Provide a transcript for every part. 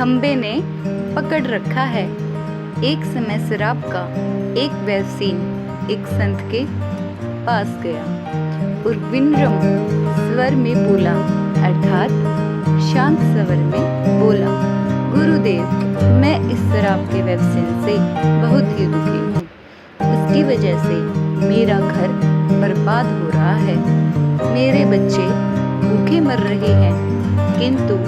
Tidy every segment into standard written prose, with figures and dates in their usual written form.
खंबे ने पकड़ रखा है। एक समय शराब का एक व्यवसीन एक संत के पास गया और विनम्र स्वर में बोला, अर्थात शांत स्वर में बोला, गुरुदेव, मैं इस शराब के व्यवसीन से बहुत ही दुखी हूँ। उसकी वजह से मेरा घर बर्बाद हो रहा है। मेरे बच्चे भूखे मर रहे हैं, किंतु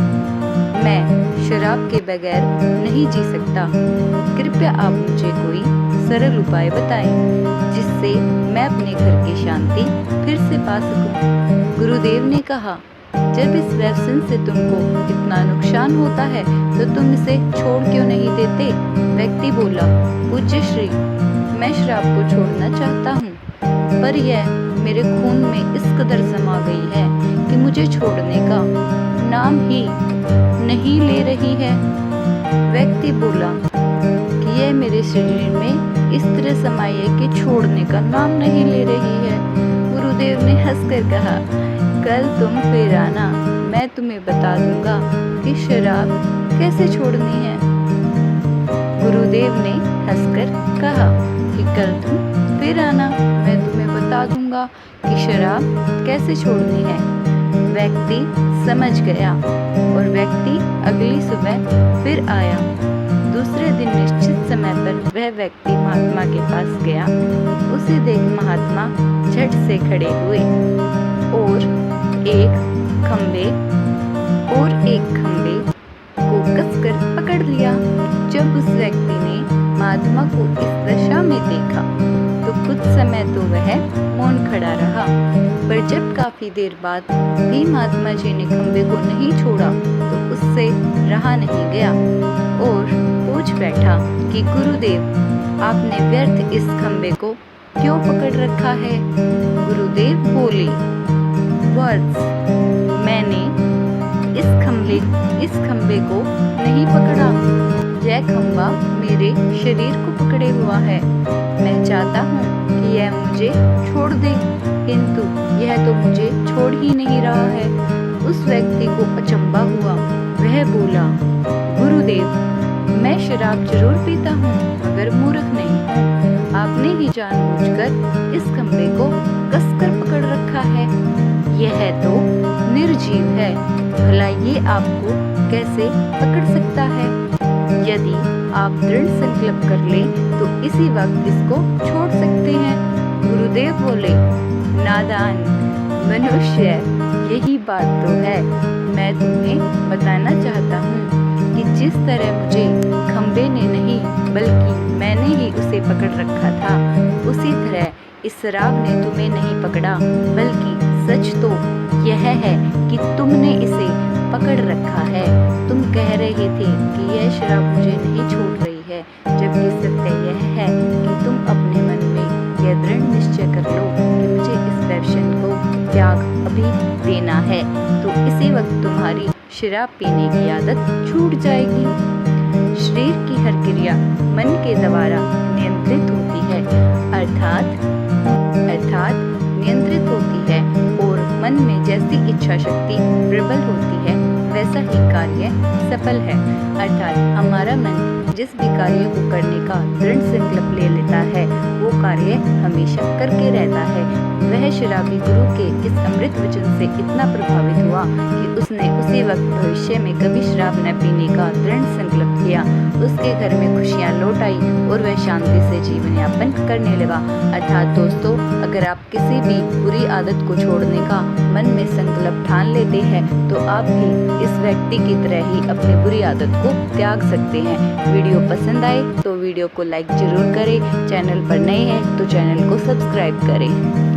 मैं शराब के बगैर नहीं जी सकता। कृपया आप मुझे कोई सरल उपाय बताएं जिससे मैं अपने घर की शांति फिर से पा सकूं। गुरुदेव ने कहा, जब इस व्यसन से तुमको इतना नुकसान होता है तो तुम इसे छोड़ क्यों नहीं देते? व्यक्ति बोला, पूज्य श्री, मैं शराब को छोड़ना चाहता हूँ, पर यह मेरे खून में इस कदर समा गई है कि मुझे छोड़ने का नाम ही नहीं ले रही है। व्यक्ति बोला कि यह मेरे शरीर में इस तरह समाई है कि छोड़ने का नाम नहीं ले रही है। गुरुदेव ने हंसकर कहा, कल तुम फिर आना, मैं तुम्हें बता दूंगा कि शराब कैसे छोड़नी है। गुरुदेव ने हंसकर कहा कि कल तुम फिर आना, मैं तुम्हें बता दूंगा कि शराब कैसे छोड़नी है। व्यक्ति समझ गया और व्यक्ति अगली सुबह फिर आया। दूसरे दिन निश्चित समय पर वह व्यक्ति महात्मा के पास गया। उसे देख महात्मा झट से खड़े हुए और एक खंबे को कसकर पकड़ लिया। जब उस व्यक्ति ने महात्मा को इस दशा में देखा तो कुछ समय तो वह मौन खड़ा रहा, पर जब काफी देर बाद भी महात्मा जी ने खंबे को नहीं छोड़ा तो उससे रहा नहीं गया और पूछ बैठा कि गुरुदेव, आपने व्यर्थ इस खंबे को क्यों पकड़ रखा है? गुरुदेव बोले, वर्ड्स, मैंने इस खंबे को नहीं पकड़ा। यह खंबा मेरे शरीर को पकड़े हुआ है। मैं चाहता हूँ कि यह मुझे छोड़ दे, किंतु यह तो मुझे छोड़ ही नहीं रहा है। उस व्यक्ति को अचंभा हुआ। वह बोला, गुरुदेव, मैं शराब जरूर पीता हूँ, मगर मूर्ख नहीं हूँ। आपने ही जानबूझकर इस खंबे को कसकर पकड़ रखा है। यह तो निर्जीव है, भला ये आपको कैसे पकड़ सकता है? यदि आप दृढ़ संकल्प कर लें तो इसी वक्त इसको छोड़ सकते हैं। गुरुदेव बोले, नादान मनुष्य, यही बात तो है। मैं तुम्हें बताना चाहता हूँ कि जिस तरह मुझे खंबे ने नहीं बल्कि मैंने ही उसे पकड़ रखा था, उसी तरह इस शराब ने तुम्हें नहीं पकड़ा, बल्कि सच तो यह है कि तुमने इसे पकड़ रखा है। तुम कह रहे थे कि यह शराब मुझे नहीं छोड़ रही है, जबकि सत्य यह है कि तुम अपने मन में यह दृढ़ निश्चय कर लो कि मुझे इस व्यसन को त्याग अभी देना है, तो इसी वक्त तुम्हारी शराब पीने की आदत छूट जाएगी। शरीर की हर क्रिया मन के द्वारा नियंत्रित होती है, अर्थात नियंत्रित होती है, और मन में जैसी इच्छा शक्ति प्रबल होती है वैसा ही कार्य सफल है। अर्थात हमारा मन जिस भी कार्य को करने का दृढ़ संकल्प ले लेता है वो कार्य हमेशा करके रहता है। वह शराबी गुरु के इस अमृत वचन से इतना प्रभावित हुआ कि उसने उसी वक्त भविष्य में कभी शराब न पीने का दृढ़ संकल्प किया। उसके घर में खुशियाँ लौट आई और वह शांति से जीवन यापन करने लगा। अर्थात दोस्तों, अगर आप किसी भी बुरी आदत को छोड़ने का मन में संकल्प ठान लेते हैं तो आप भी इस व्यक्ति की तरह ही अपनी बुरी आदत को त्याग सकते हैं। वीडियो पसंद आए तो वीडियो को लाइक जरूर करें। चैनल पर नए हैं तो चैनल को सब्सक्राइब करें।